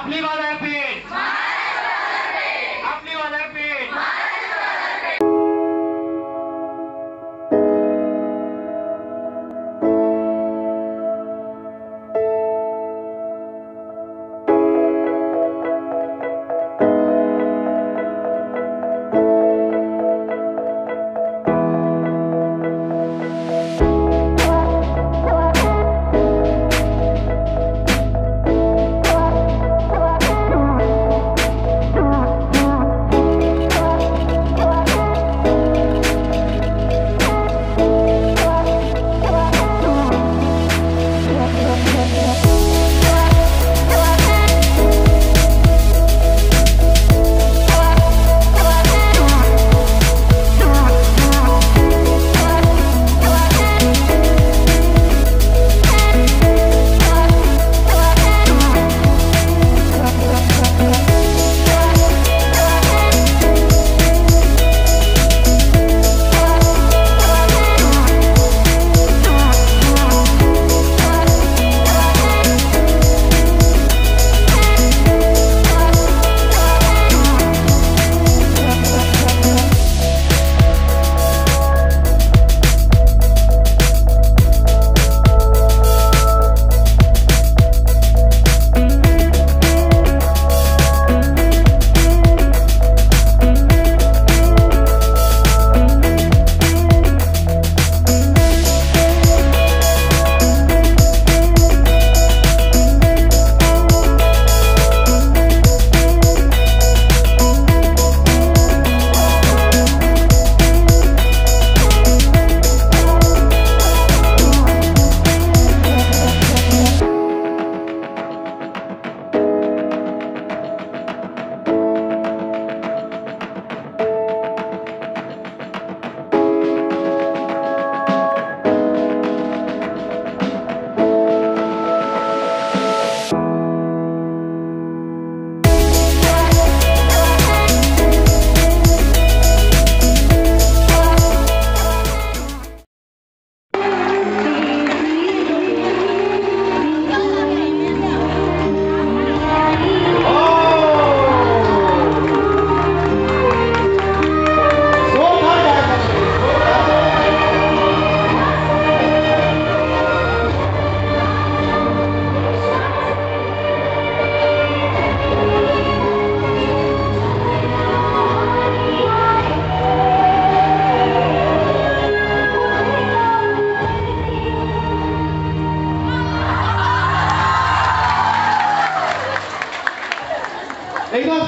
आपली बाजारपेठ, आपली बाजारपेठ.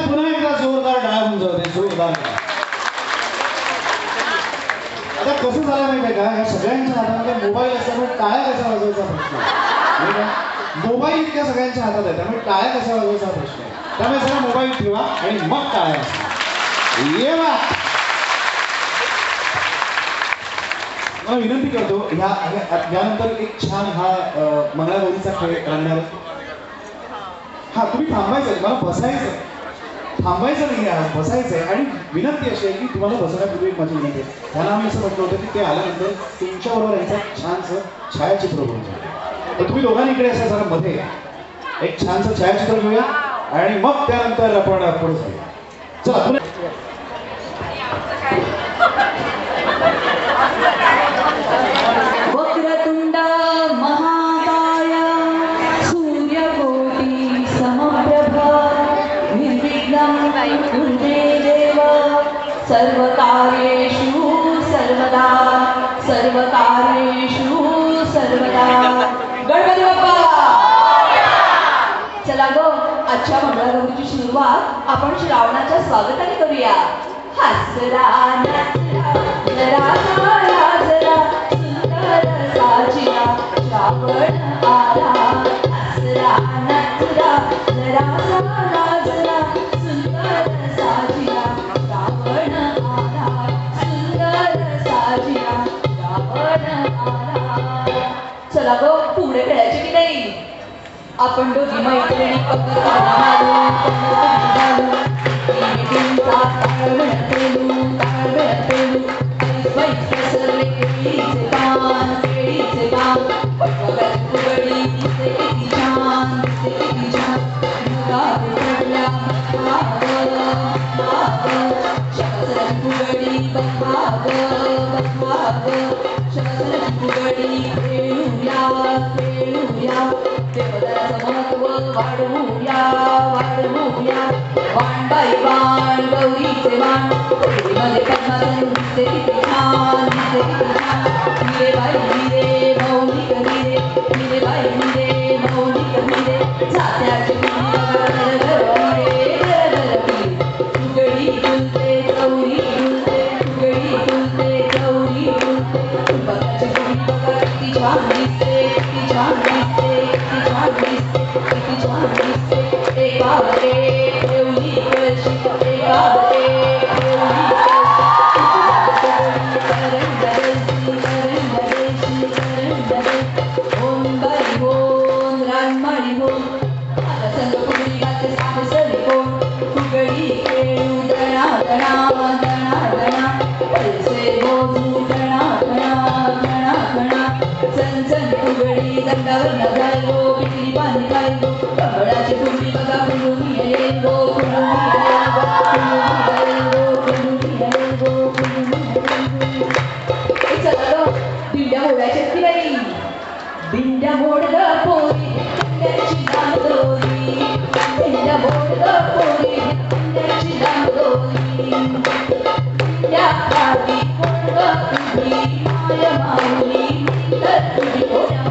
पुन्हा एकदा जोरदार डाळ होऊन जाऊ दे, जोरदार. आता कसं झालं माहिती का, या सगळ्यांच्या हातामध्ये मोबाईल असल्यामुळे टाळ्या कशा वाजवायचा प्रश्न आहे. मोबाईल इतक्या सगळ्यांच्या हातात आहे, त्यामुळे टाळ्या कशा वाजवायचा प्रश्न आहे. त्यामुळे सगळं मोबाईल ठेवा आणि मग टाळ्या वाजवा. ये बा, मला विनंती करतो यानंतर एक छान हा मंगळागौरीचा खेळ रंगणार. हा तुम्ही थांबायचं, मला बसायचं, थांबायचं नाही आहे, बसायचं आहे. आणि विनंती अशी आहे की तुम्हाला बसण्यापूर्वी एक माझी विनंती आहे, त्यांना आम्ही असं म्हटलं होतं की ते आल्यानंतर तुमच्याबरोबर यांचं छानसं छायाचित्र बघून जाऊ. तर तुम्ही दोघांनी इकडे असं जरा मध्ये एक छानसं छायाचित्र घेऊया आणि मग त्यानंतर आपण पुढे जाऊया. चला पुढे. वक्रतुंड महाकाय सूर्यकोटि समप्रभ निर्विघ्नं कुरुते देव सर्वकार्येषु सर्वदा सर्वकार्येषु सर्वदा. गणपती बाप्पा. चला गो, आजच्या मंगळागौरीची सुरुवात आपण श्रावणाच्या स्वागताने करूया. हसरा नसरा जरा काळा जरा सुंदर साजिया श्रावण आला. हसरा नसरा जरा काळा जरा सुंदर साजिया श्रावण आला. सुंदर साजिया श्रावण आला. चला गो, पुढे खेळायचे की नाही? आपण दोघी मैत्रिणी पकडून वाढवूया वाढवूया वाण बाई वाण गौरीचे वाण मध्ये पद्मासन दिसते किती छान दिसते किती छान हिरे बाई हिरे मौलिक हिरे हिरे बाई हिरे मौलिक हिरे सात्याचे तुगडी फुलते चौरी फुलते तुगडी फुलते चौरी फुलते बघाची गुढी बघा किती छान दिसते किती छान दिसते किती छान दिसते किती छान दिसते एकावरे ठेवली कळशी एकावरे ठेवली दंडावर नगायलो पिकली पाणी खायलो कमळाची फुलली बघा फुलून येलो फुलून चला दिंड्या मोडायच्या की नाही दिंड्या मोडलं पोरी दिंड्याची दामदोरी दिंड्या मोडलं पोरी दिंड्याची दामदोरी दिंड्या खाली कोण तुझी माय माऊली तर तुझी कोण्या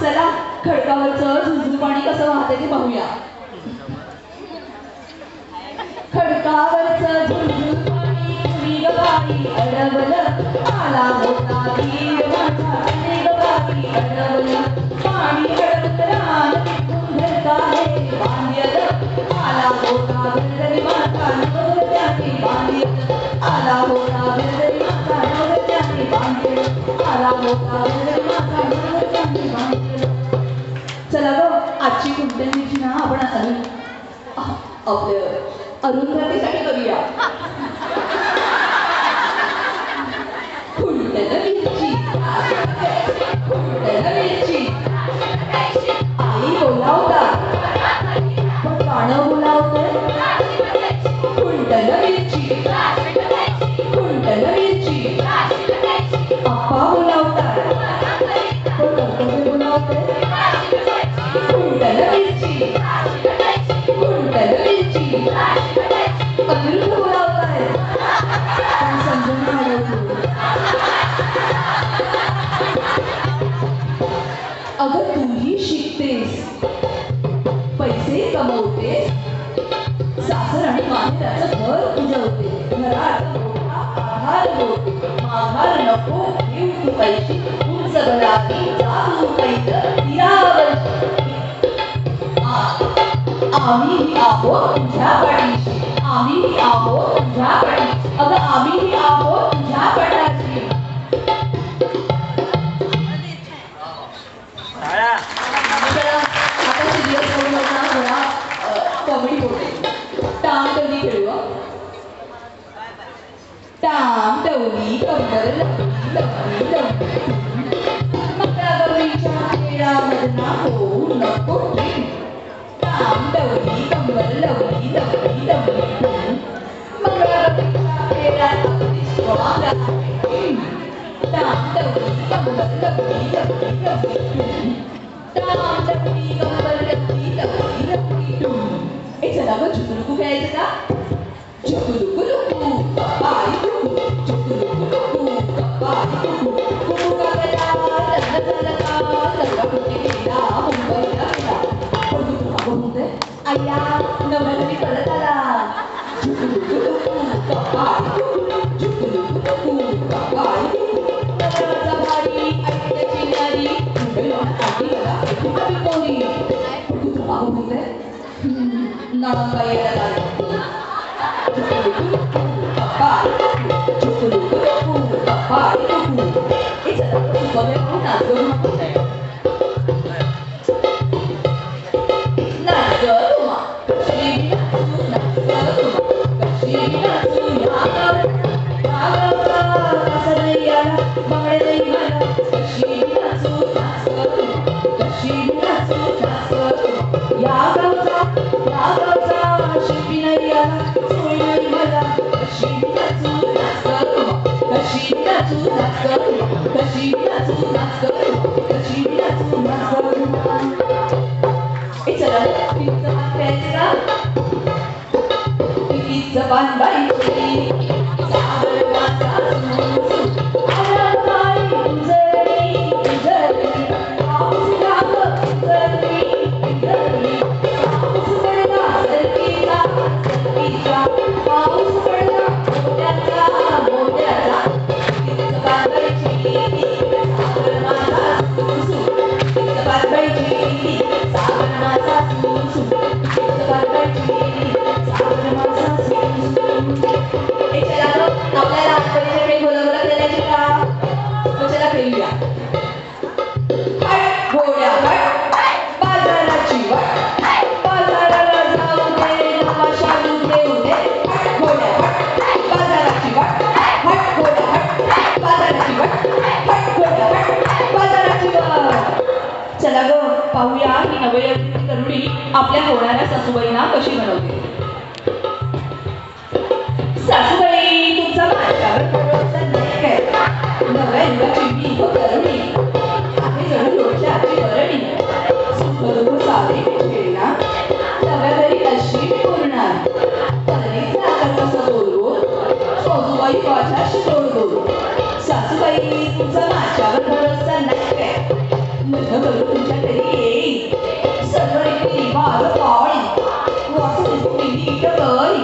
चला खडकावरचं झुळझुळ पाणी कसं वाहते ते पाहूया खडकावरचं झुळझुळ पाणी कुणी ग बाई अडवलं आला होता धीर माझा कुणी ग बाई अडवलं पाणी अडवलं रान तिथून धरकाले बांधलं आला होता गरगरी माझा नवरत्याने बांधलं आला होता गरगरी माझा नवरत्याने बांधलं आला होता गरगरी माझा नवरत्याने बांधलं चला ग आजची कुंडलीची ना आपण आपल्या अरुंधतीसाठी करूया कुंडल मिरची आई बोलावता पण लावतोय कुंटल मिरची कुंटल मिरची आप्पा बोलावतात पण कर्तव्य बोलावतोय कुंटल मिरची कुंटल मिरची अनिरुद्ध बोलावताय पण समजून घालवतो अगं तूही शिकतेस पैसे कमवतेस सासर आणि माहेराचं घर उजवते घरात मोठा आधार होते माघार नको घेऊ तू पैशी उंच घराती जा तू पैसे तीरावरची आम्हीही आहोत तुझ्या पाठीशी आम्हीही आहोत तुझ्या पाठीशी अगं आम्हीही आहोत तुझ्या पाठीशी आता सिरियस करू नका थोडा कॉमेडी होते टांग टवली खेळू टांग टवली कंबर लवली लवली लवली मंगळागौरीच्या खेळामधना होऊ नको टांग टवली कंबर लवली लवली लवली मंगळागौरीच्या खेळात आपली स्वागत आहे टांग टवली कंबर लवली लवली लवली टांग टवली कंबर लवली लवली लवली ए चला गं झुकलुकू खेळायचं का झुकलुकू लुकू बाई लुकू झुकलुकू लुकू बाई लुकू कुकू कागदा लग्न झालं का लग्न कुठे गेला मुंबईला गेला पण तू तुला म्हणते आया नवरा घरी परत आला झुकलुकू लुकू बाई लुकू झुकलुकू लुकू बाई लुकू नवऱ्याचा भारी ऐकण्याची नारी मुंबईला काठी गेला कुठं बिकोरी पण तू तुला म्हणते नळंबाई यायला लागली जबान बाई सागर माझा बाई उजळी उजळी पाऊस लाग उजळी उजळी पाऊस पडला सरकीचा सरकीचा पाऊस पडला मोठ्याचा मोठ्याचा जबान बाईची सागर माझा सुसू जबान बाईची सागर माझा सुसू जबान बाईची सागर माझा आपल्याला आजपर्यंत काही बोलावलं खेळायची का कशाला खेळूया हट घोड्या हट बाजाराची वाट बाजाराला जाऊ दे तमाशा लुटू दे हट घोड्या हट बाजाराची वाट हट घोड्या हट बाजाराची वाट हट घोड्या हट बाजाराची वाट चला ग पाहूया ही नवयवती तरुणी आपल्या होणाऱ्या सासूबाईंना कशी बनवते सासूबाई तुमचा माझ्यावर भरोसा नाही काय नव्या युगाची मी व करुणी आहे जणू लोच्याची वरणी सुखदुःख सारे खेळणार नव्या घरी अशी बोलणार करणीचा आकार कसा बोलवो सासूबाई माझ्याशी बोलवो सासूबाई तुमचा माझ्यावर भरोसा नाही काय लग्न करून तुमच्या घरी येईल सर्व रीती रिवाज पाळी वाचून नीट करी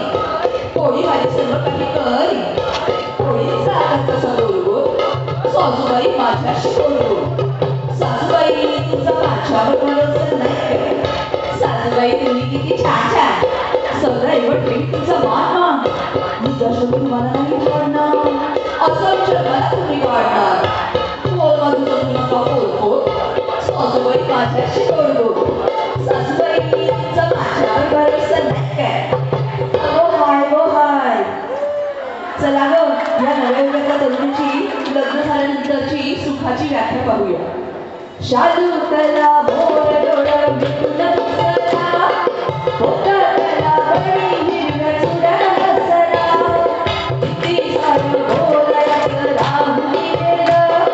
पोळी माझी सर्व काही करी पोळीचा आकार कसा बोलवो सासूबाई माझ्याशी बोलवो सासूबाई तुमचा माझ्यावर भरोसा नाही सासूबाई तुम्ही किती छान छान सगळं एवढं ठेवी तुमचा मान तुझा शब्द तुम्हाला नाही वाढणार असं जगाला तुम्ही वाढणार बोल माझं तुम्ही नका बोलतो सासूबाई माझ्याशी बोलवो सासूबाई तुमचा माझ्यावर भरोसा नाही काय चला ग या नव्या युगातल्या तरुणीची लग्न झाल्यानंतरची सुखाची व्याख्या पाहूया शालू कला भोर डोळ मिळून पोटातला बडी हिरव्या चुड्या दसरा किती सारं बोलायचं राहुली गेलं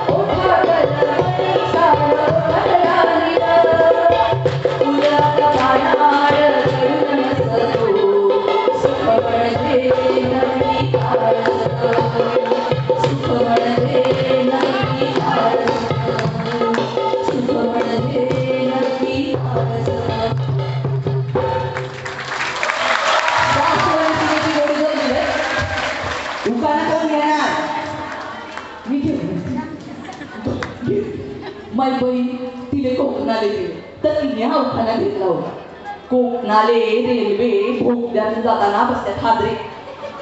पोटातलं बडी सारं ओठात राहिलं फुलात पानाड करून नसतो सुख म्हणजे नकली आळस सुख म्हणजे नकली आळस सुख म्हणजे नकली आळस माय बहीण तिने कोकणाले गेले तर तिने हा उखाणा घेतला होता. कोकणाले रेल्वे भोगद्यातून जाताना बसत्यात हादरे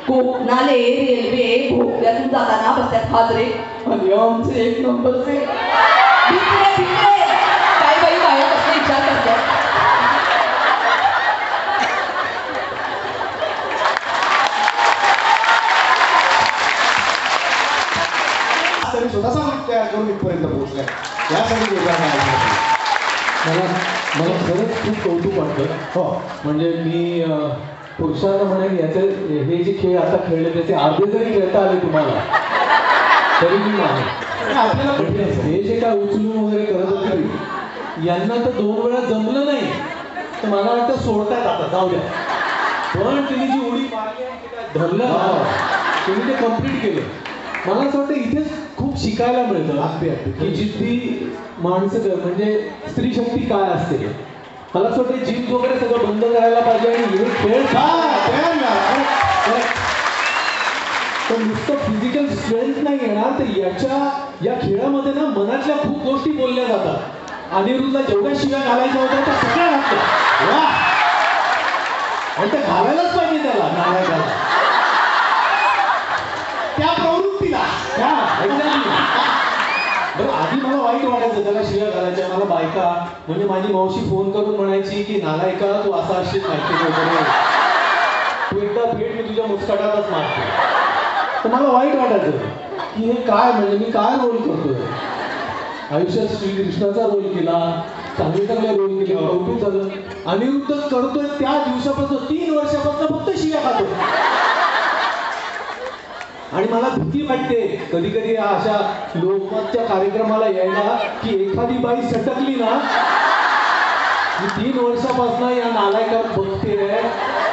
कोकणाले रेल्वे भोगद्यातून जाताना बसत्यात हादरे आणि आमचे एक नंबरचे भित्रे भित्रे काय बाई बाया कसले विचार करतात. तरी स्वतःचा नृत्य करून इथपर्यंत पोहोचलाय यासाठी वेगळा मला मला खरंच खूप कौतुक वाटतं. हो म्हणजे मी पुरुषांना म्हणेन याचे हे जे खेळ आता खेळले त्याचे अर्धे जरी खेळता आले तुम्हाला तरी मी नाही. आपल्याला कठीण आहे. हे जे काय उचलून वगैरे करत होते यांना तर 2 वेळा जमलं नाही तर मला वाटतं सोडतायत आता जाऊ द्या. पण तिने जी उडी मारली आणि ते काय धरलं ना, तिने ते कम्प्लीट केलं. मला असं वाटतं इथेच खूप शिकायला मिळतं अगदी अगदी. की जिद्दी माणसं म्हणजे स्त्री शक्ती काय असते. मला असं वाटतं जिम वगैरे सगळं बंद करायला पाहिजे आणि हे खेळ तयार ना. तर नुसतं फिजिकल स्ट्रेंथ नाही येणार तर या खेळामध्ये ना मनातल्या खूप गोष्टी बोलल्या जातात. अनिरुद्धला जेवढ्या शिव्या घालायच्या होत्या त्या सगळ्या घातल्या. वा आणि त्या घालायलाच पाहिजे त्याला घालायला त्या प्रवृत्तीला त्या बरं आधी मला वाईट वाटायचं त्याला शिव्या घालायच्या. मला बायका म्हणजे माझी मावशी फोन करून म्हणायची की नालायका तू असा असशील माहिती वगैरे तू एकदा भेट मी तुझ्या मुस्काटातच मारतो. तर मला वाईट वाटायचं की हे काय म्हणजे मी काय रोल करतोय. आयुष्यात श्रीकृष्णाचा रोल केला चांगले चांगले रोल केले कौतुक झालं. अनिरुद्ध करतोय त्या दिवसापासून 3 वर्षापासून फक्त शिव्या खातो. आणि मला भीती वाटते कधी कधी अशा लोकमतच्या कार्यक्रमाला यायला की एखादी बाई सटकली ना मी 3 वर्षापासून या नालायकात बघते.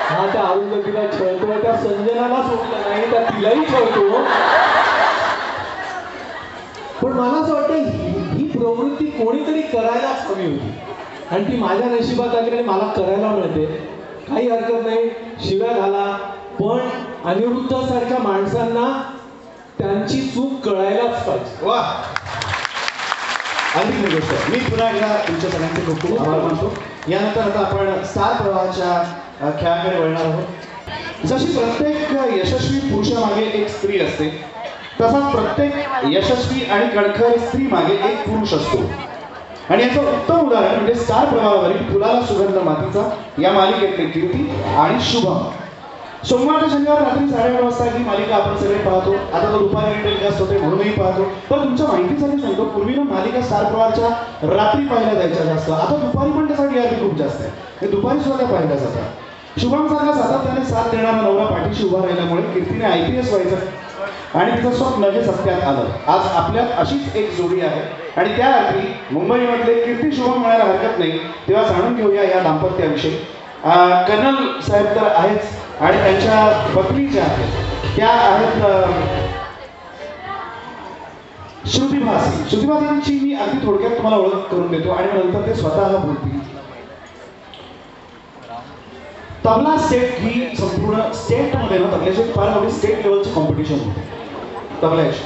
हा त्या अरुंधतीला छळतो त्या संजनाला सोडलं नाही त्या तिलाही छळतो. पण मला असं वाटतं ही प्रवृत्ती कोणीतरी करायलाच हवी होती आणि ती माझ्या नशिबात आली आणि मला करायला मिळते. काही हरकत नाही शिव्या घाला पण अनिरुद्धासारख्या माणसांना त्यांची चूक कळायलाच पाहिजे. वा अगदी खरी गोष्ट. मी पुन्हा एकदा तुमच्या सगळ्यांचे खूप खूप आभार मानतो. यानंतर आता आपण स्टार प्रवाहाच्या खेळाकडे वळणार आहोत. जशी प्रत्येक यशस्वी पुरुषामागे एक स्त्री असते तसाच प्रत्येक यशस्वी आणि कणखर स्त्री मागे एक पुरुष असतो. आणि याचं उत्तम उदाहरण म्हणजे स्टार प्रवाहावरील फुलाला सुगंध मातीचा या मालिकेतले कीर्ती आणि शुभम. सोमवार ते शनिवार रात्री 8:30 वाजता ही मालिका आपण सगळे पाहतो. आता तो दुपारी टेलिकास्ट होते म्हणूनही पाहतो. पण तुमच्या माहितीसाठी सांगतो पूर्वी ना मालिका स्टार प्रवाहाच्या रात्री पाहिल्या जायच्या जास्त. आता दुपारी पण त्याचा TRP खूप जास्त आहे. हे दुपारी सुद्धा त्या पाहिल्या जातात. शुभम सारखा सातत्याने साथ देणारा नवरा पाठीशी उभा राहिल्यामुळे कीर्तीने IPS व्हायचं आणि तिचं स्वप्न हे सत्यात आलं. आज आपल्यात अशीच एक जोडी आहे आणि त्या रात्री मुंबईमधले कीर्ती शुभम म्हणायला हरकत नाही. तेव्हा जाणून घेऊया या दाम्पत्याविषयी. कर्नल साहेब तर आहेच आणि त्यांच्या पत्नी ज्या आहेत त्या आहेत श्रुतिभासी. श्रुतिभासींची मी अगदी थोडक्यात तुम्हाला ओळख करून देतो आणि नंतर ते स्वतः बोलतील. तबला स्टेट ही संपूर्ण स्टेटमध्ये ना तबल्याची फार मोठी स्टेट लेवलची कॉम्पिटिशन होते तबल्याची.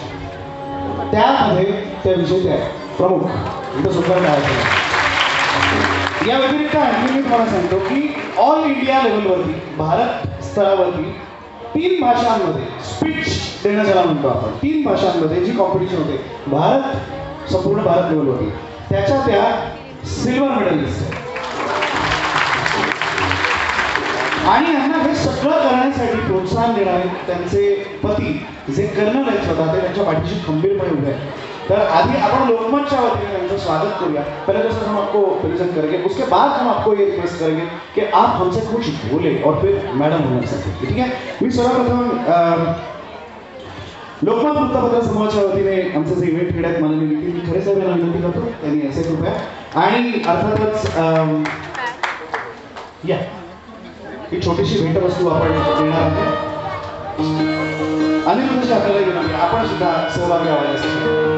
त्यामध्ये त्या विषयी आहेत प्रमुख इथं सुद्धा काय. या व्यतिरिक्त आणखी मी तुम्हाला सांगतो की ऑल इंडिया लेवलवरती भारत स्तरावरती 3 भाषांमध्ये स्पीच देणं ज्याला म्हणतो आपण 3 भाषांमध्ये जी कॉम्पिटिशन होते संपूर्ण भारत लेवलवरती त्याच्या त्या सिल्वर मेडलिस्ट. आणि यांना हे सगळं करण्यासाठी प्रोत्साहन देणारे त्यांचे पती जे कर्नल आहेत स्वतः ते त्यांच्या पाठीशी खंबीरपणे उभे आहेत. तर आधी आपण लोकमतच्या वतीने त्यांचं स्वागत करूया। पहले तो सर हम आपको प्रेजेंट करेंगे, उसके बाद हम आपको ये रिक्वेस्ट करेंगे कि आप हमसे कुछ बोले और फिर मैडम होणार सकते, ठीक आहे। मी सर्वप्रथम लोकमत वृत्तपत्र समूहाच्या वतीने आमचं जे इव्हेंट हेड आहेत माननीय नितीन खरे साहेब यांना विनंती करतो, त्यांनी ऐसे कृपया आणि अर्थातच या ही छोटीशी भेटवस्तू आपण देणार आहोत। अनेक गोष्टी आपल्याला घेऊन आपण सुद्धा सहभागी व्हायला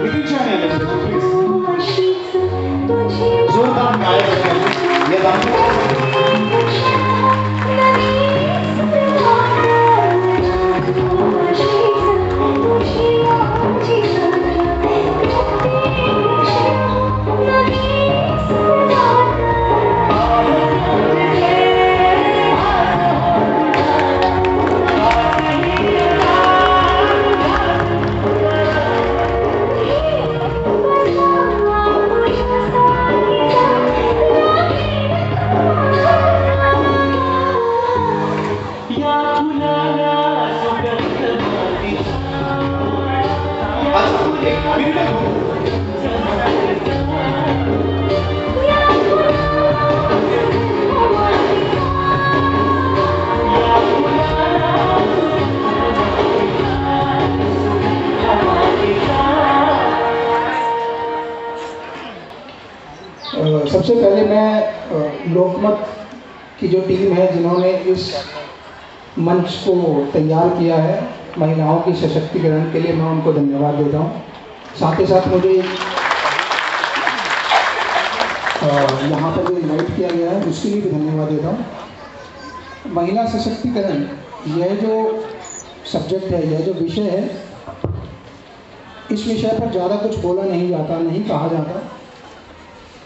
नितीनची आणि अनेक प्लीज जोरदार गायक या सबसे पहले मैं लोकमत की जो टीम है जिन्होंने इस मंच को तैयार किया है महिलाओं की सशक्तिकरण के लिए, मैं उनको धन्यवाद देता हूँ। साथ ही साथ मुझे यहाँ पर जो इन्वाइट किया गया है उसके लिए भी धन्यवाद देता हूँ। महिला सशक्तिकरण यह जो सब्जेक्ट है, यह जो विषय है, इस विषय पर ज़्यादा कुछ बोला नहीं जाता, नहीं कहा जाता,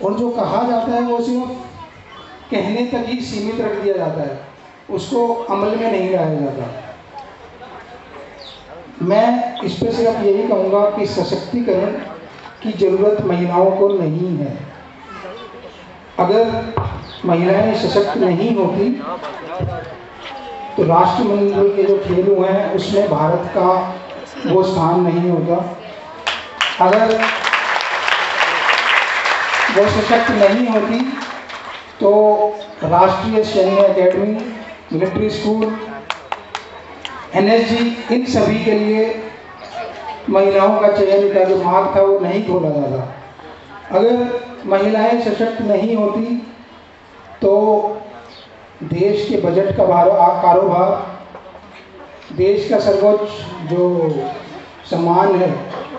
और जो कहा जाता है वो सिर्फ कहने तक ही सीमित रख दिया जाता है, उसको अमल में नहीं लाया जाता। मैं इस पर सिर्फ यही कहूँगा कि सशक्तिकरण की ज़रूरत महिलाओं को नहीं है। अगर महिलाएं सशक्त नहीं होती तो राष्ट्रमंडल के जो खेल हुए हैं उसमें भारत का वो स्थान नहीं होता। अगर वो सशक्त नहीं होती तो राष्ट्रीय सैन्य academy, military school, NSG, in सभी के लिए महिलाओं का चयन का जो मार्ग था वो नहीं खोला जाता। अगर महिलाएं सशक्त नहीं होती तो देश के बजट का कारोबार, देश का सर्वोच्च जो सम्मान है,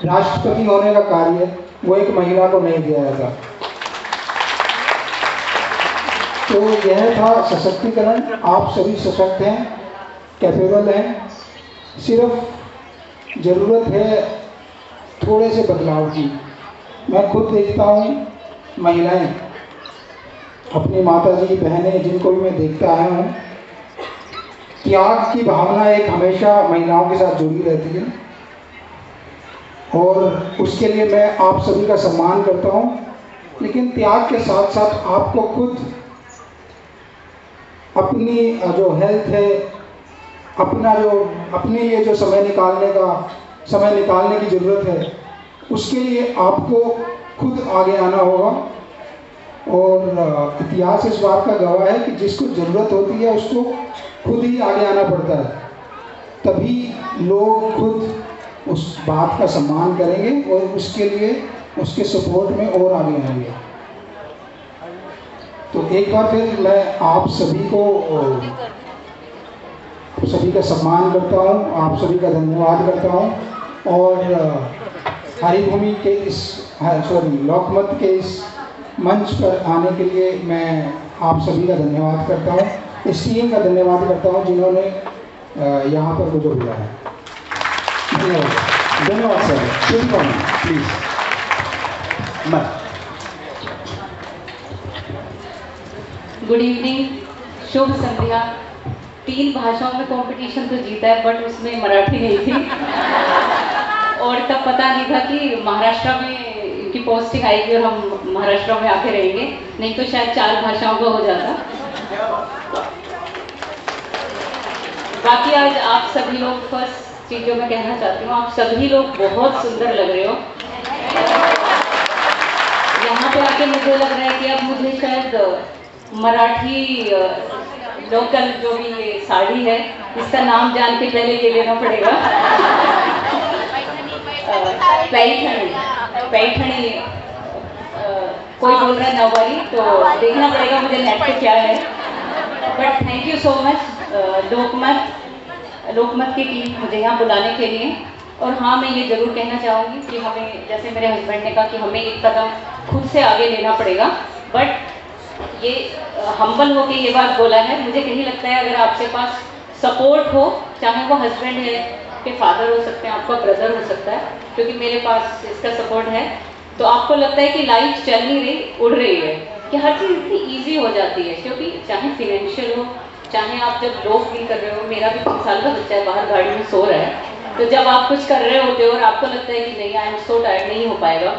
राष्ट्रपति होने का कार्य, वो एक महिला को नहीं दिया जाता। तो यह था सशक्तिकरण। आप सभी सशक्त हैं, कैपेबल हैं, सिर्फ ज़रूरत है थोड़े से बदलाव की। मैं खुद देखता हूँ महिलाएं, अपनी माताजी, बहनें, जिनको भी मैं देखता आया हूँ, त्याग की भावना एक हमेशा महिलाओं के साथ जुड़ी रहती है, और उसके लिए मैं आप सभी का सम्मान करता हूँ। लेकिन त्याग के साथ साथ आपको खुद अपनी जो हेल्थ है, अपने लिए जो समय निकालने की ज़रूरत है, उसके लिए आपको खुद आगे आना होगा। और इतिहास इस बात का गवाह है कि जिसको ज़रूरत होती है उसको खुद ही आगे आना पड़ता है, तभी लोग खुद उस बात का सम्मान करेंगे और उसके लिए उसके सपोर्ट में और आगे आएंगे। तो एक बार फिर मैं आप सभी का सम्मान करता हूँ, आप सभी का धन्यवाद करता हूँ, और हरिभूमि के लोकमत के इस मंच पर आने के लिए मैं आप सभी का धन्यवाद करता हूँ। इस टीम का धन्यवाद करता हूँ जिन्होंने यहाँ पर मुझे बुलाया। धन्यवाद सर। शुभकामना प्लीज। गुड इवनिंग, शुभ संध्या। 3 भाषाओं में कंपटीशन तो जीता है, बट उसमें मराठी नहीं थी और तब पता नहीं था कि महाराष्ट्र में इनकी पोस्टिंग आएगी और हम महाराष्ट्र में आके रहेंगे, नहीं तो शायद 4 भाषाओं का हो जाता। बाकी आज आप सभी लोग, फर्स्ट चीज जो मैं कहना चाहती हूँ, आप सभी लोग बहुत सुंदर लग रहे हो। यहाँ पे आके मुझे लग रहा है कि अब मुझे शायद मराठी लोकल जो भी ये साड़ी है इसका नाम जान के पहले ये लेना पड़ेगा। पैठणी, पैठणी कोई बोल रहा है नववारी, तो देखना पड़ेगा मुझे नेट पे क्या है। But thank you so much Lokmat की टीम मुझे यहाँ बुलाने के लिए। और हाँ, मैं ये ज़रूर कहना चाहूँगी कि हमें, जैसे मेरे हस्बैंड ने कहा कि हमें एक कदम खुद से आगे लेना पड़ेगा, बट ये हम्बल होके ये बात बोला है। मुझे कहीं लगता है अगर आपके पास सपोर्ट हो, चाहे वो हस्बैंड है के फादर हो सकते हैं, आपका ब्रदर हो सकता है, क्योंकि मेरे पास इसका सपोर्ट है, तो आपको लगता है कि लाइफ चल नहीं रही, उड़ रही है, कि हर चीज़ इतनी ईजी हो जाती है। क्योंकि चाहे फिनेंशियल हो, चाहे आप जब लो फील कर रहे हो, मेरा भी 3 साल का बच्चा है बाहर गाड़ी में सो रहा है, तो जब आप कुछ कर रहे होते हो और आपको लगता है कि नहीं आई एम सो टायर्ड, नहीं हो पाएगा,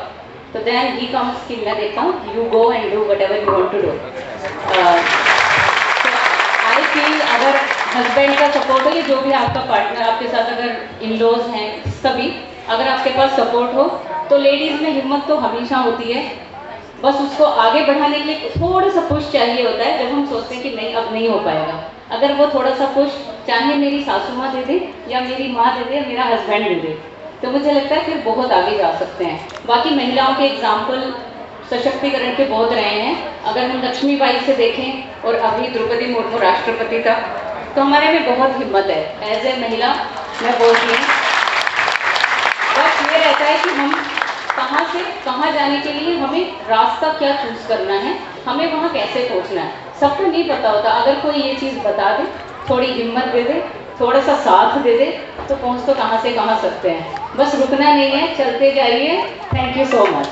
तो देन ही कम्स कि मैं देखता हूँ you go and do whatever you want to do. I feel अगर हस्बैंड का सपोर्ट हो, या जो भी आपका पार्टनर आपके साथ, अगर इन लॉज हैं, सभी अगर आपके पास सपोर्ट हो, तो लेडीज़ में हिम्मत तो हमेशा होती है, बस उसको आगे बढ़ाने के लिए थोड़ा सा पुश चाहिए होता है। जब हम सोचते हैं कि नहीं अब नहीं हो पाएगा, अगर वो थोड़ा सा पुश चाहे मेरी सासू माँ दे दे, या मेरी माँ दे दे, या मेरा हस्बैंड दे दे, तो मुझे लगता है फिर बहुत आगे जा सकते हैं। बाकी महिलाओं के एग्जाम्पल सशक्तिकरण के बहुत रहे हैं। अगर हम लक्ष्मीबाई से देखें और अभी द्रौपदी मुर्मू राष्ट्रपति तक, तो हमारे में बहुत हिम्मत है। एज ए महिला मैं बोलती हूँ, बस ये रहता है कि हम कहाँ से कहाँ जाने के लिए हमें रास्ता क्या चूज करना है, हमें वहाँ कैसे पहुँचना है, सबको नहीं पता होता। अगर कोई ये चीज़ बता दे, थोड़ी हिम्मत दे दे, थोड़ा सा साथ दे दे, तो पहुँच तो कहाँ से कहाँ सकते हैं। बस रुकना नहीं है, चलते जाइए। Thank you so much.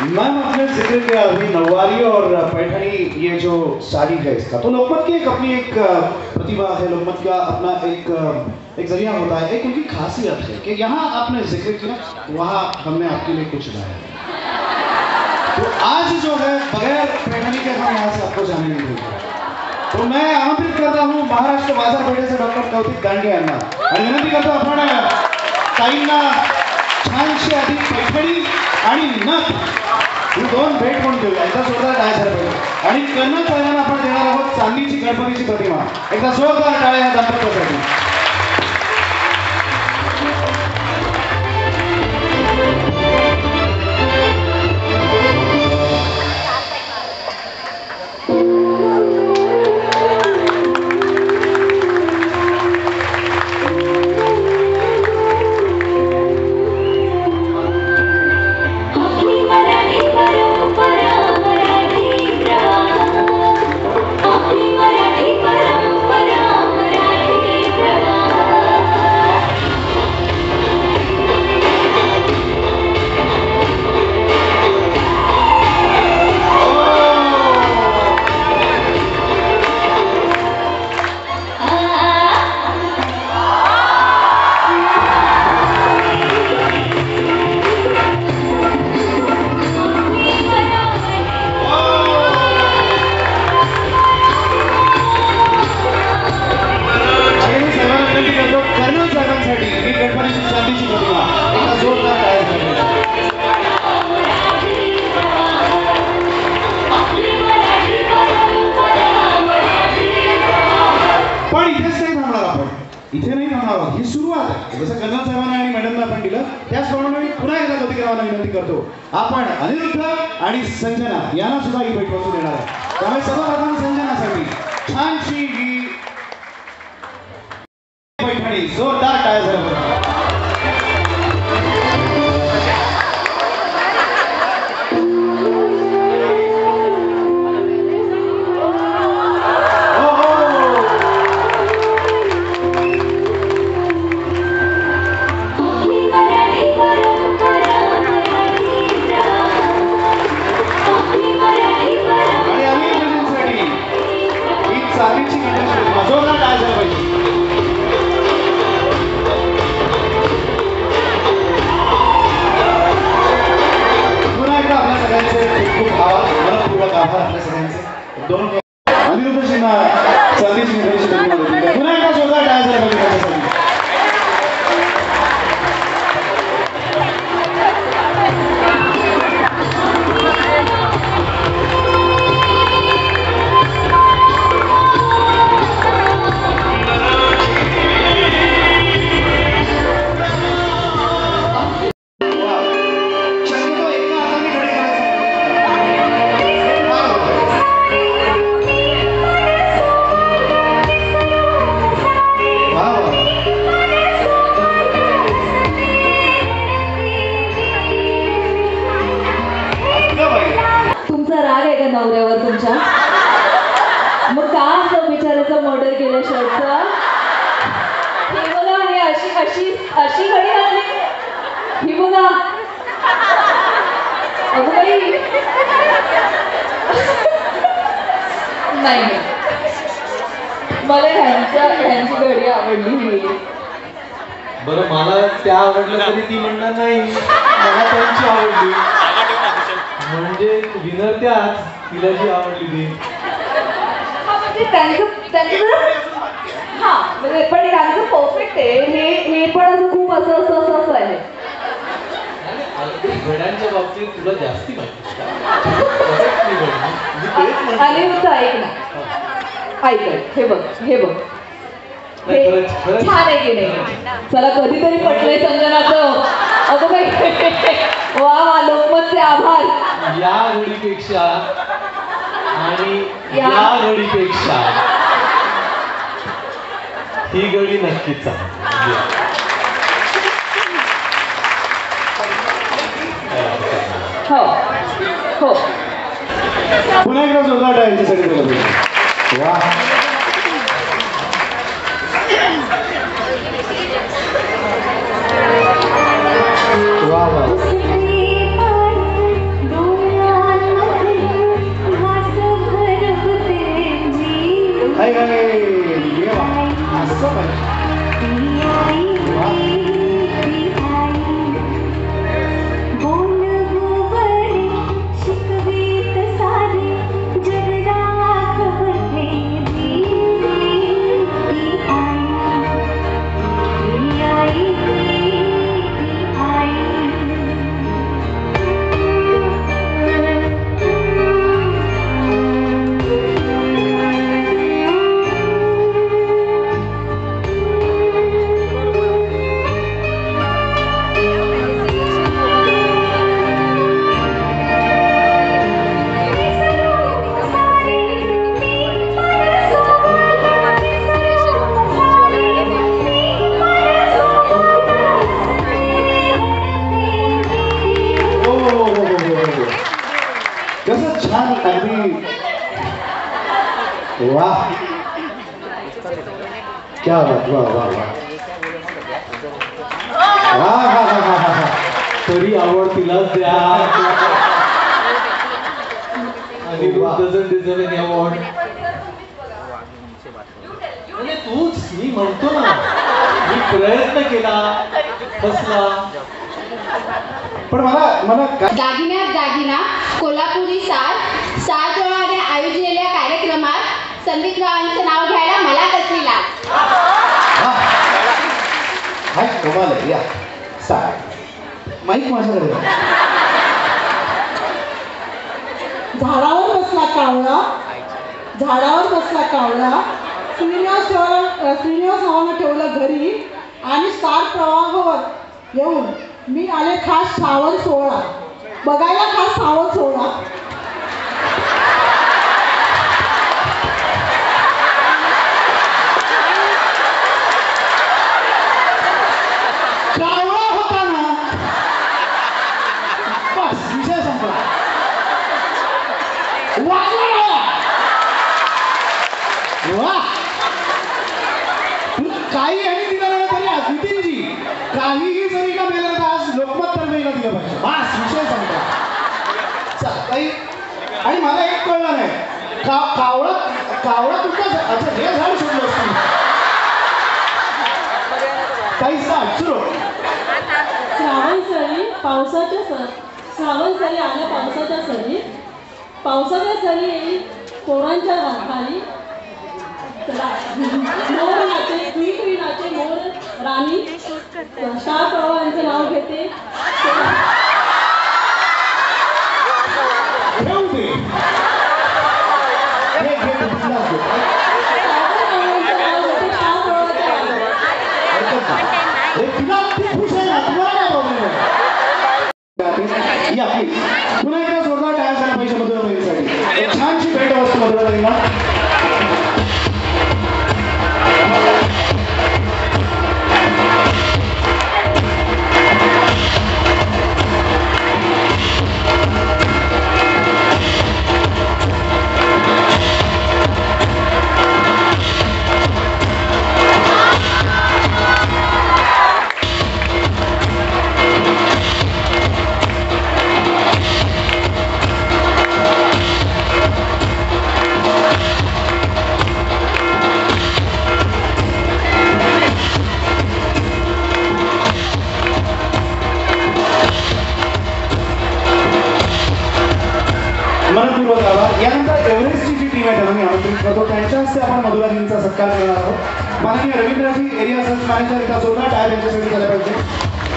Ma'am, आपने जिक्र किया अभी नववारी और पैठणी, ये जो साड़ी है इसका, तो लोकमत की अपनी एक प्रतिभा है, लोकमत का अपना एक जरिया होता है, एक उनकी खासियत है कि यहाँ आपने जिक्र किया, वहाँ हमने आपके लिए कुछ लाया। तो आज जो है बगैर पैठणी के हम यहाँ से आपको जाने नहीं देंगे। तो मैं आमंत्रित करता हूँ महाराष्ट्र बाजारपेठेचे डॉक्टर कौतिक दांडगे यांना, आणि विनंती करतो आपण ताईंना छानशी आधी पैठणी आणि नथ ही 2 भेट म्हणून देऊया। एकदा जोरदार टाळ्या झाल्या पाहिजे। आणि कर्नल साहेबांना आपण देणार आहोत चांदीची गणपतीची प्रतिमा। एकदा जोरदार टाळ्या या दाम्पत्यासाठी। इथे नाही थांबणार, ही सुरुवात आहे। जसं कर्नल साहेबांना आणि मॅडमला आपण दिलं, त्याचप्रमाणे मी पुन्हा एकदा कौतिकरावांना विनंती करतो, आपण अनिरुद्ध आणि संजना यांना सुद्धा ही भेट वस्तू देणार आहे। त्यामुळे सर्वप्रथम संजनासाठी छानशी ही पैठणी, जोरदार टाळ्या झाल्या। केलेलं शर्टचं. हे बघा, हे अशी अशी अशी घडी घातली. ही बघा. अगं बाई. नाही, मला ह्यांची घडी आवडली. ही बरं, मला त्या आवडलं तरी ती म्हणणार नाही मला त्यांची आवडली. म्हणजे विनर त्याच, तिला जी आवडली ती. हा, म्हणजे हा, म्हणजे पण त्यांचं परफेक्ट आहे. हे पण असं खूप असं आहे. घड्यांच्या बाबतीत तुला जास्ती माहिती. आणि होतं ऐक ना, ऐक हे बघ, हे बघ, हे छान आहे की नाही. चला कधीतरी पटलंय संजनाचं. अगं बाई, वा वा, लोकमतचे आभार. या घडीपेक्षा आणि या घडीपेक्षा ही घडी नक्कीच आहे. हो हो. पुन्हा एकदा जोरदार यांच्यासाठी दिलं. वा, वा वा. हाय हाय, ये वा. असं पाहिजे. वा. वाह, क्या बात. वाह वाह वाह. हा हा हा हा हा. तरी आवड तिलाच द्या. आणि डझंट डिझर्व एनी अवॉर्ड. म्हणजे तूच, मी म्हणतो ना, मी प्रयत्न केला, फसला. पण मला दागिन्यात दागिना कोल्हापुरी साज तोळाने आयोजलेल्या कार्यक्रमात संदीप रावांचं नाव घ्यायला मला कसली लाज. हाय, कमाल आहे. या साय माईक माझ्याकडे. झाडावर बसला कावळा, झाडावर बसला कावळा. श्रीनिवास ठेवलं घरी आणि स्टार प्रवाहावर येऊन मी आले खास श्रावण सोहळा बघायला. खास श्रावण सोहळा. कावळा होता ना, बस विषय संपला. काही आणि दिलं नाही तरी आज नितीनजी काहीही जरी का दिलं तर आज लोकमत तर्फेला दिलं पाहिजे. बस विषय संपला. काही आणि मला एक कळलं नाही, कावळा तुमचं अच्छा हे झाड सोडलं असतं. काही सुरू. श्रावण सरी पावसाच्या श्रावण सरी आल्या पावसाच्या सरी. पावसाच्या सरी येईल पोरांच्या खाली. मोर नाचे, क्वी नाचे मोर राणी. स्टार प्रवाहांचं नाव घेते. पुन्हा एकदा जोरदार टायर झाला पाहिजे मधुरा बहिणीसाठी. एक छानशी भेट वस्तू मधुरा बहिणीला. मान्यवरांचा सत्कार करणार आहोत. माननीय रवींद्रजी एरिया सर्च मॅनेजर इथं जोरदार टायर यांच्यासाठी झाला पाहिजे.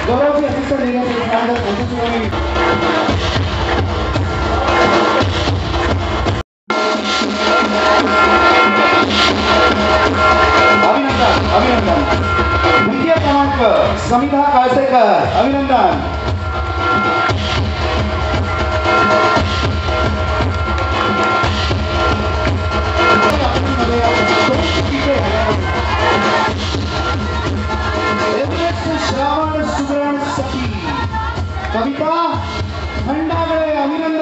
गौरवजी असिस्टंट एरिया सर्च मॅनेजर यांच्यासुद्धा मी अभिनंदन. द्वितीय क्रमांक समिधा काळसेकर, अभिनंदन. श्रावण सुगरण सखी कविता खंडागळे, अभिनंदन.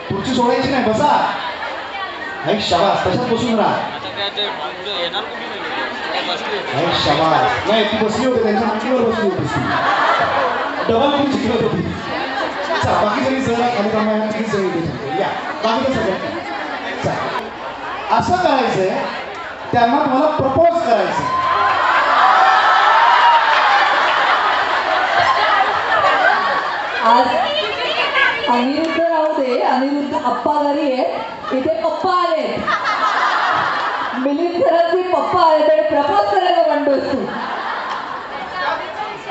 खुर्ची सोडायची नाही, बसा. ऐक शाबास, तशाच बसून राहा. ऐक शाबास. नाही ती बसली होती, त्यांच्या मांडीवर बसली होती. डबल खुर्ची खेळत होती. बाकी सगळी जण खाली कामाला तीच जण इथे या बाकी सगळं असं करायचंय. त्यांना तुम्हाला प्रपोज करायचं. आज अनिरुद्ध राहू दे, अनिरुद्ध अप्पा घरी आहे, इथे पप्पा आले, मिलिंद खरंच पप्पा आले तर प्रपोज करायला म्हणतोस तू.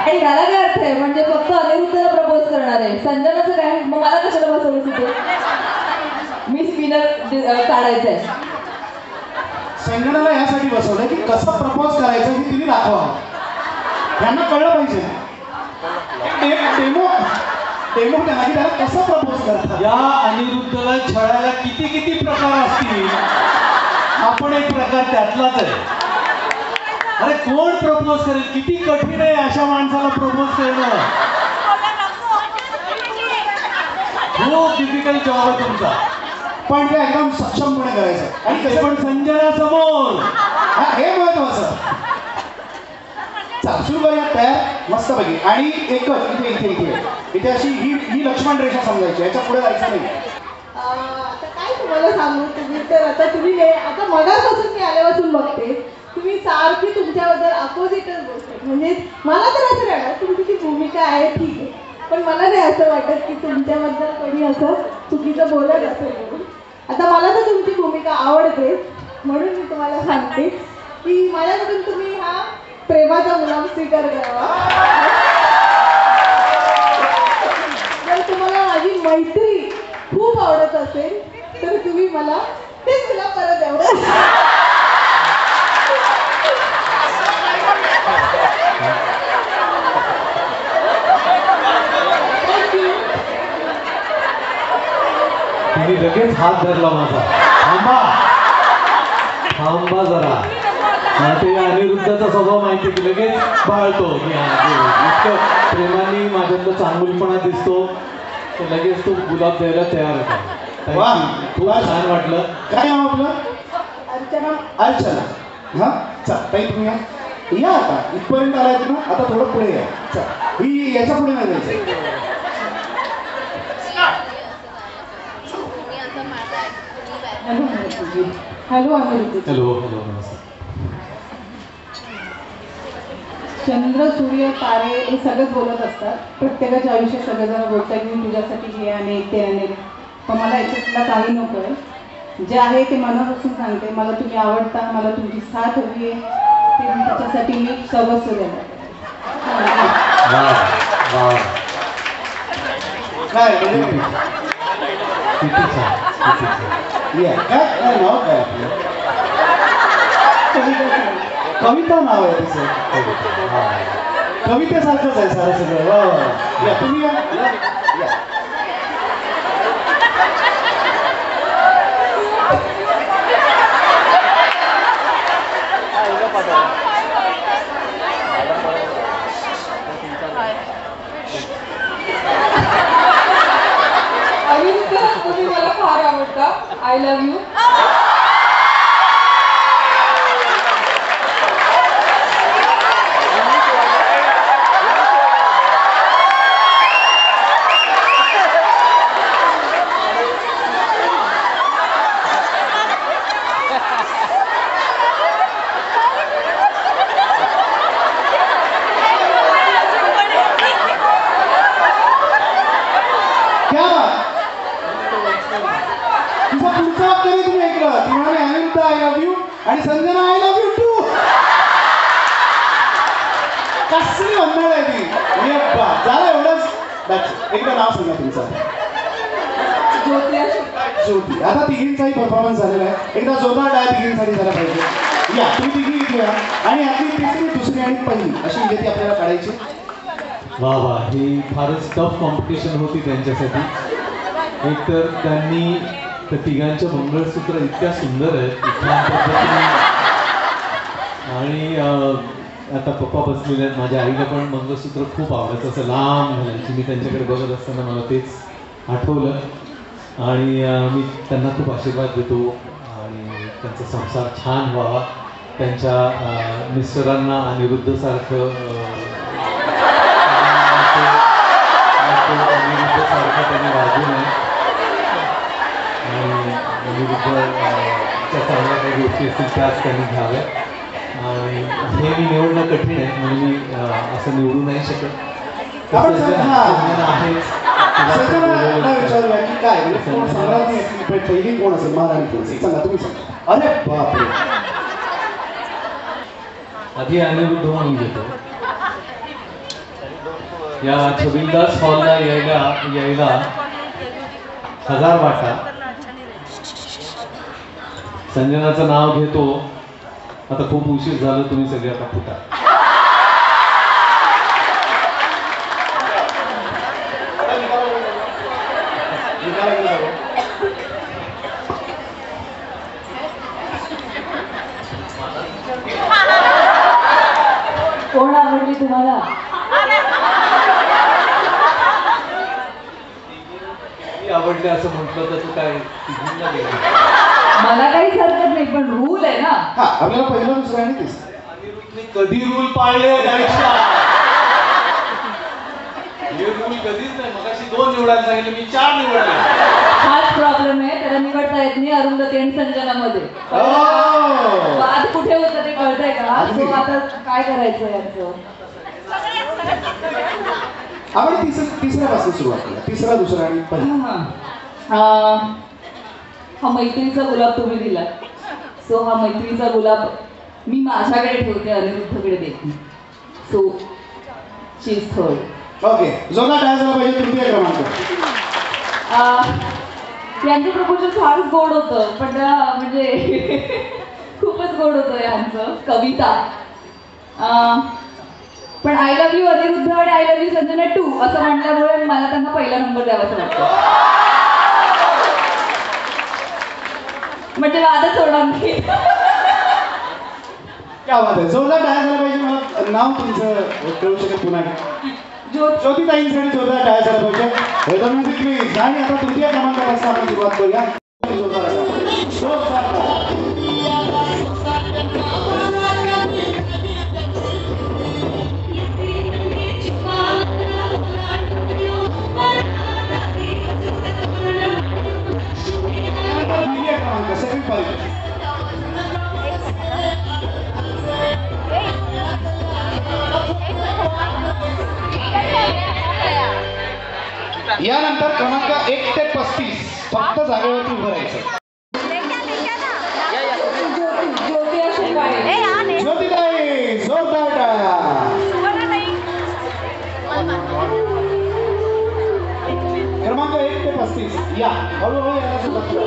आणि याला काय अर्थ आहे, म्हणजे फक्त अनिरुद्धला प्रपोज करणार आहे. संजनाचं काय, मग मला कशाला बसवलं तिथे? मी स्पिनर काढायचं आहे. संजनाला यासाठी बसवलंय की कसं प्रपोज करायचं हे तिने दाखवावं. त्यांना कळलं पाहिजे. डेमो डेमो त्यांना की त्याला कसं प्रपोज करतात. या अनिरुद्धला छळायला किती किती प्रकार असतील, आपण एक प्रकार त्यातलाच आहे. अरे कोण प्रपोज करेल? किती कठीण आहे अशा माणसाला प्रपोज करणं. खूप डिफिकल्ट जॉब आहे तुमचा, पण ते एकदम सक्षमपणे करायचं. आणि ते पण संजना समोर. हे महत्वाचं. चल सुरू करूया तयार मस्तपैकी. आणि एकच इथे इथे इथे इथे अशी ही लक्ष्मण रेषा समजायची, याच्या पुढे जायचं नाही. आता काय तुम्हाला सांगू, तुम्ही तर आता तुम्ही आता मगापासून मी आल्यापासून बघते तुम्ही सारखी तुमच्याबद्दल अपोजिटच बोलते. म्हणजे मला तर असं वाटतं तुमची जी भूमिका आहे ठीक आहे, पण मला नाही असं वाटत की तुमच्याबद्दल कोणी असं चुकीचं बोलत असेल म्हणून. आता मला तर तुमची भूमिका आवडते, म्हणून मी तुम्हाला सांगते की माझ्याकडून तुम्ही हा प्रेमाचा गुलाम स्वीकार करावा. जर तुम्हाला माझी मैत्री खूप आवडत असेल तर तुम्ही मला तेच गुलाब परत एवढं. तुम्ही लगेच हात धरला माझा. थांबा थांबा जरा. ते अनिरुद्धचा स्वभाव माहिती की लगेच बाळतो. इतकं प्रेमाने माझ्यातलं चांगुलपणा दिसतो, तर लगेच तो गुलाब द्यायला तयार होता. वा, खूप छान वाटलं. काय नाव आपलं? अर्चना. अर्चना. हा चल ताई तुम्ही या आता इथपर्यंत आलायत ना, आता थोडं पुढे या. चल ही याच्या पुढे नाही जायचं. हॅलो अनिरुद्ध. हॅलो हॅलो नमस्कार. चंद्र सूर्य तारे हे सगळंच बोलत असतात. प्रत्येकाच्या आयुष्यात सगळेजण बोलतात की मी तुझ्यासाठी हे आणि ते आणि. पण मला याच्यातला काही नको आहे. जे आहे ते मनापासून सांगते. मला तुम्ही आवडता, मला तुमची साथ हवी आहे. ते त्याच्यासाठी मी सर्वस्व देणार. काय म्हणजे किती छान किती छान. या काय नाव काय आपलं? कविता नाव आहे तिचं. कवितेसारखंच आहे सारं सगळं. वा वा. या तुम्ही या. या. अविंद तुम्ही मला फार आवडता. I love you. क्या बात. तिचा पुढचा वाक्य नाही तुम्ही ऐकलं. ती म्हणाली अनंत आय लव्ह यू आणि Sanjana I love you too. कसली म्हणणार आहे ती. झालं एवढंच. एकदा नाव सांगा तुमचं. ज्योती. आता तिघींचाही परफॉर्मन्स झालेला आहे. एकदा जोरदार डाय तिघींसाठी झाला पाहिजे. या तुम्ही तिघी इथे या आणि आपली तिसरी दुसरी आणि पहिली अशी विजेती आपल्याला काढायची. वा वा, ही फारच टफ कॉम्पिटिशन होती त्यांच्यासाठी. एकतर त्यांनी त्या तिघांच्या मंगळसूत्र इतक्या सुंदर आहेत इतक्या पद्धतीने. आणि आता पप्पा बसलेले आहेत. माझ्या आईला पण मंगळसूत्र खूप आवडायचं, असं लांब घालायची. मी त्यांच्याकडे बघत असताना मला तेच आठवलं आणि मी त्यांना खूप आशीर्वाद देतो आणि त्यांचा संसार छान व्हावा. त्यांच्या मिस्टरांना अनिरुद्धसारखं सारखं त्यांनी वागू नये आणि अनिरुद्धच्या चांगल्या काही गोष्टी असतील त्याच त्यांनी घ्याव्या. आणि हे मी निवडणं कठीण आहे म्हणजे मी असं निवडू नाही शकत. विचारूया की काय पहिली कोण असेल महाराणी कोण असेल सांगा तुम्ही सांगा. अरे बापरे. आधी अनिरुद्ध म्हणून घेतो. या छबिलदास हॉलला यायला 1000 वाटा. संजनाचं नाव घेतो. आता खूप उशीर झालं, तुम्ही सगळे आता फुटा. कोण आवडली तुम्हाला? आवडले असं म्हटलं तर तू काय तिघींना गेली? मला काहीच हरकत नाही, पण रूल आहे ना. हा आपल्याला पहिलं दुसरं आणि तिसरं. अनिरुद्धने कधी रूल पाळले आयुष्यात? हे रूल कधीच नाही. मगाशी 2 निवडायला सांगितलं, मी 4 निवडले. हाच प्रॉब्लेम आहे, त्याला निवडता येत नाही अरुंधती आणि संजनामध्ये. वाद कुठे होतं ते कळतंय का? सो आता काय करायचं यांचं? आपण तिसऱ्यापासून सुरुवात करूया. तिसरा दुसरा आणि पहिला. हा मैत्रीचा गुलाब तुम्ही दिला. सो हा मैत्रीचा गुलाब मी माझ्याकडे ठेवते, अनिरुद्धकडे देते. So she is third. Okay. जोरदार टाळ्या झाला पाहिजे. तृतीय क्रमांक. यांचं प्रपोजल फारच गोड होतं, पण म्हणजे खूपच गोड होतं यांचं. कविता. पण आय लव्ह यू अनिरुद्ध आणि आय लव्ह यू संजना 2 असं म्हटल्यामुळे मला त्यांना पहिला नंबर द्यावासा वाटतं. म्हणजे वादच होणार नाही. क्या बात आहे. जोरदार टाळ्या झाला पाहिजे. मला नाव तुमचं कळू शकेल पुन्हा. ज्योतिताईंसाठी जोरदार टाळ्या झाला पाहिजे. वेदनंदी प्लीज. आणि आता तृतीय क्रमांकापासून आपण सुरुवात करूया. सेकंड पाहिजे. यानंतर क्रमांक 1 ते 35 फक्त जागेवरती उभं राहायचं. ज्योती अशोक पाटील. ज्योतिताई जोरदार टाळ्या. क्रमांक 1 ते 35 या हळूहळू यायला सुरुवात करा.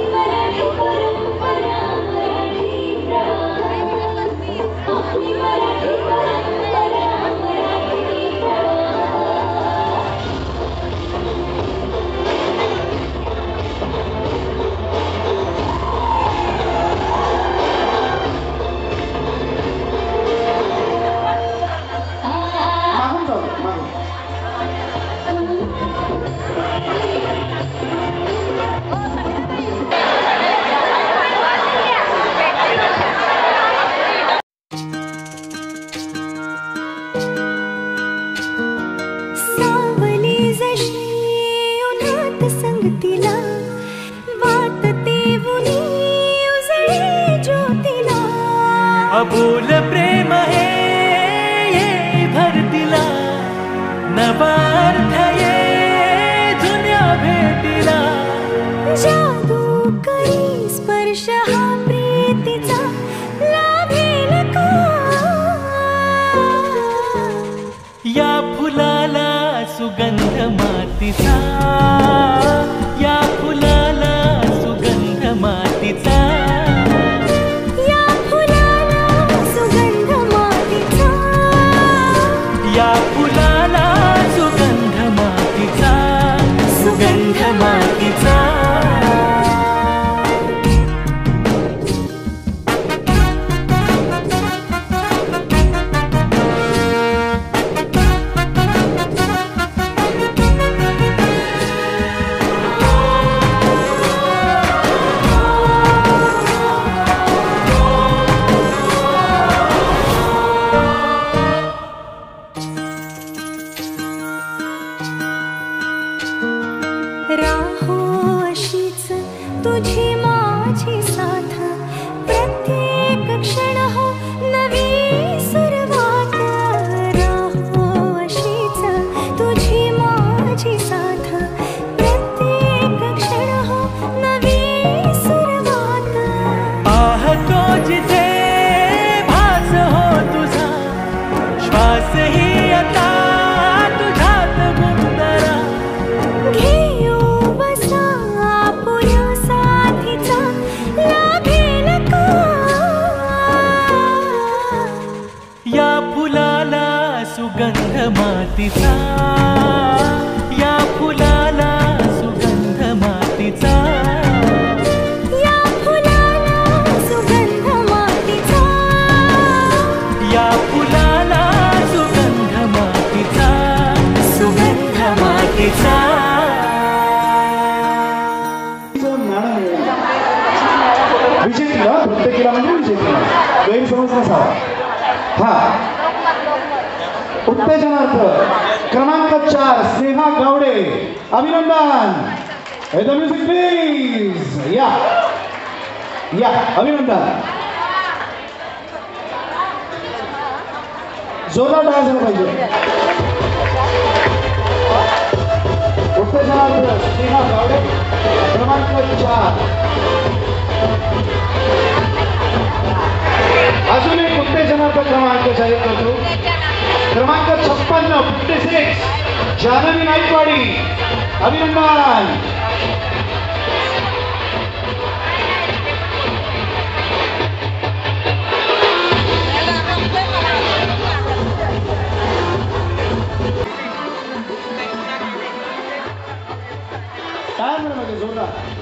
आपुल प्रेम हे ये भरतीला नवा अर्थ ये जुन्या भेटीला जादू करी स्पर्श हा प्रीतीचा लाभेल का या फुलाला सुगंध मातीचा या फुलाला सुगंध मातीचा या फुलाला सुगंध मातीचा या फुलाला सुगंध मातीचा सुगंध मातीचा राहो अशीच तुझी माझी साथ प्रत्येक क्षण हो नवी सुरुवात राहो अशीच तुझी माझी साथ प्रत्येक क्षण हो नवी सुरुवात पाहतो जिथे भास हो तुझा श्वास ही आता तुझ्यात गुंतरा घेऊ बसा आपुल्या साथीचा लाभेल का या फुलाला सुगंध मातीचा या फुलाला सुगंध मातीचा या फुलाला सुगंध मातीचा या फुलाला सुगंध मातीचा सुगंध मातीचा नाणं मिळेल. विजेतीला प्रत्येकीला म्हणजे विजेतीला गैरसमज नसावा. हा उत्तेजनार्थ क्रमांक 4 स्नेहा गावडे अभिनंदन. The music please. या या अभिनंदन. जोरदार डान्स झाला पाहिजे. उत्तेजनार्थ स्नेहा गावडे क्रमांक 4. अजून एक उत्तेजनार्थ क्रमांक जाहीर करतो. क्रमांक 56 56 जानवी नाईकवाडी अभिनंदन. काय म्हणा जोरदार.